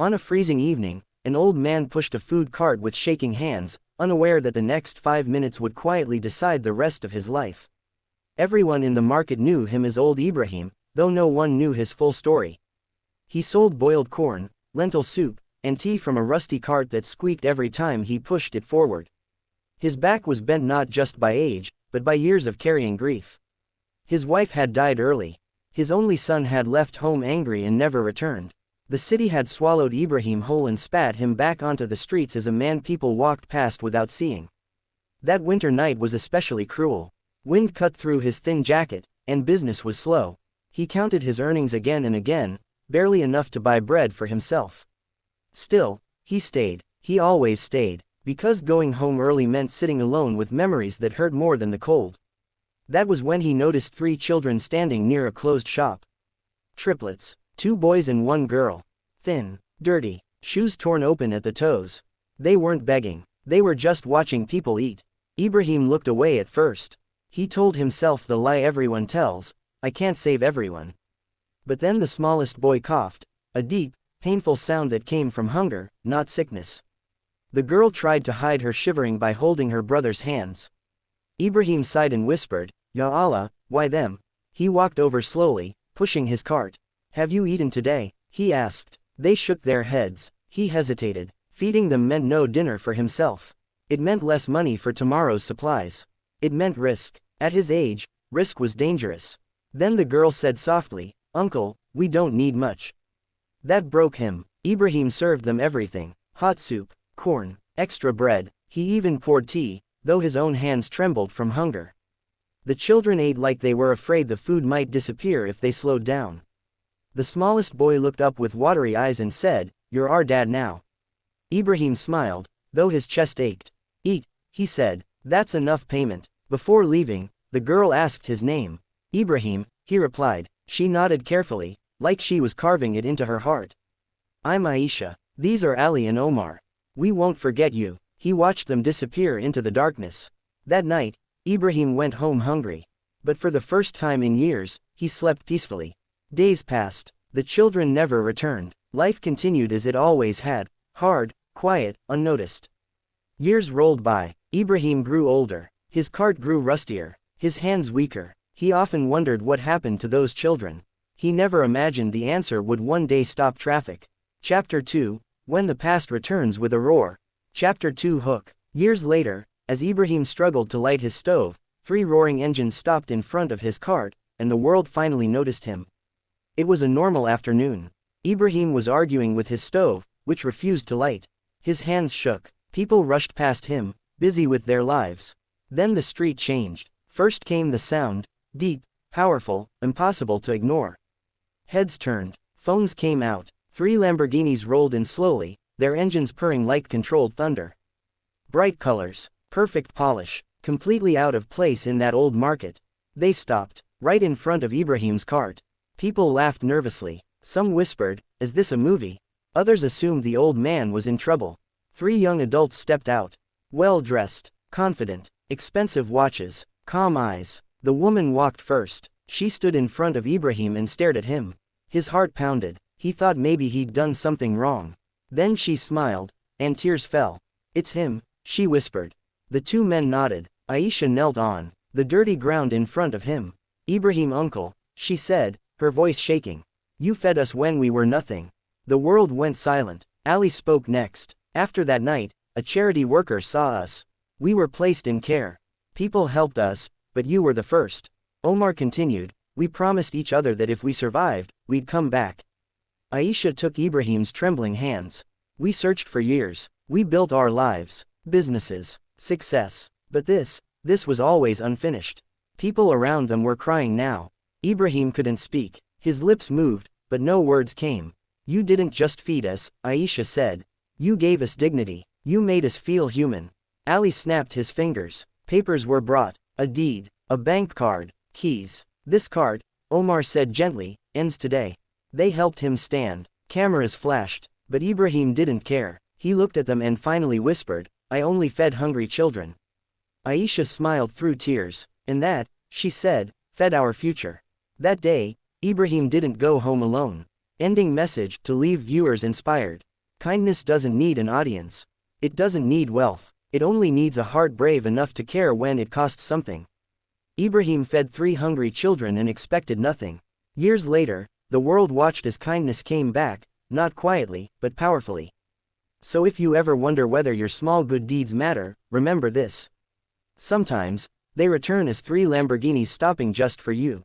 On a freezing evening, an old man pushed a food cart with shaking hands, unaware that the next 5 minutes would quietly decide the rest of his life. Everyone in the market knew him as Old Ibrahim, though no one knew his full story. He sold boiled corn, lentil soup, and tea from a rusty cart that squeaked every time he pushed it forward. His back was bent not just by age, but by years of carrying grief. His wife had died early. His only son had left home angry and never returned. The city had swallowed Ibrahim whole and spat him back onto the streets as a man people walked past without seeing. That winter night was especially cruel. Wind cut through his thin jacket, and business was slow. He counted his earnings again and again, barely enough to buy bread for himself. Still, he stayed. He always stayed, because going home early meant sitting alone with memories that hurt more than the cold. That was when he noticed 3 children standing near a closed shop. Triplets. 2 boys and 1 girl. Thin, dirty, shoes torn open at the toes. They weren't begging. They were just watching people eat. Ibrahim looked away at first. He told himself the lie everyone tells, I can't save everyone. But then the smallest boy coughed, a deep, painful sound that came from hunger, not sickness. The girl tried to hide her shivering by holding her brother's hands. Ibrahim sighed and whispered, Ya Allah, why them? He walked over slowly, pushing his cart. Have you eaten today? He asked. They shook their heads. He hesitated. Feeding them meant no dinner for himself. It meant less money for tomorrow's supplies. It meant risk. At his age, risk was dangerous. Then the girl said softly, Uncle, we don't need much. That broke him. Ibrahim served them everything. Hot soup, corn, extra bread. He even poured tea, though his own hands trembled from hunger. The children ate like they were afraid the food might disappear if they slowed down. The smallest boy looked up with watery eyes and said, You're our dad now. Ibrahim smiled, though his chest ached. Eat, he said, that's enough payment. Before leaving, the girl asked his name. Ibrahim, he replied. She nodded carefully, like she was carving it into her heart. I'm Aisha. These are Ali and Omar. We won't forget you. He watched them disappear into the darkness. That night, Ibrahim went home hungry. But for the first time in years, he slept peacefully. Days passed. The children never returned. Life continued as it always had, hard, quiet, unnoticed. Years rolled by. Ibrahim grew older. His cart grew rustier. His hands weaker. He often wondered what happened to those children. He never imagined the answer would one day stop traffic. Chapter 2, When the Past Returns with a Roar. Chapter 2 Hook. Years later, as Ibrahim struggled to light his stove, 3 roaring engines stopped in front of his cart, and the world finally noticed him. It was a normal afternoon. Ibrahim was arguing with his stove, which refused to light. His hands shook. People rushed past him, busy with their lives. Then the street changed. First came the sound, deep, powerful, impossible to ignore. Heads turned. Phones came out. 3 Lamborghinis rolled in slowly, their engines purring like controlled thunder. Bright colors, perfect polish, completely out of place in that old market. They stopped, right in front of Ibrahim's cart. People laughed nervously. Some whispered, Is this a movie? Others assumed the old man was in trouble. 3 young adults stepped out. Well-dressed, confident, expensive watches, calm eyes. The woman walked first. She stood in front of Ibrahim and stared at him. His heart pounded. He thought maybe he'd done something wrong. Then she smiled, and tears fell. It's him, she whispered. The 2 men nodded. Aisha knelt on the dirty ground in front of him. Ibrahim, uncle, she said, her voice shaking. You fed us when we were nothing. The world went silent. Ali spoke next. After that night, a charity worker saw us. We were placed in care. People helped us, but you were the first. Omar continued. We promised each other that if we survived, we'd come back. Aisha took Ibrahim's trembling hands. We searched for years. We built our lives, businesses, success. But this was always unfinished. People around them were crying now. Ibrahim couldn't speak. His lips moved, but no words came. You didn't just feed us, Aisha said. You gave us dignity. You made us feel human. Ali snapped his fingers. Papers were brought. A deed, a bank card, keys. This card, Omar said gently, ends today. They helped him stand. Cameras flashed, but Ibrahim didn't care. He looked at them and finally whispered, I only fed hungry children. Aisha smiled through tears. And that, she said, fed our future. That day, Ibrahim didn't go home alone. Ending message to leave viewers inspired. Kindness doesn't need an audience. It doesn't need wealth. It only needs a heart brave enough to care when it costs something. Ibrahim fed 3 hungry children and expected nothing. Years later, the world watched as kindness came back, not quietly, but powerfully. So if you ever wonder whether your small good deeds matter, remember this. Sometimes, they return as 3 Lamborghinis stopping just for you.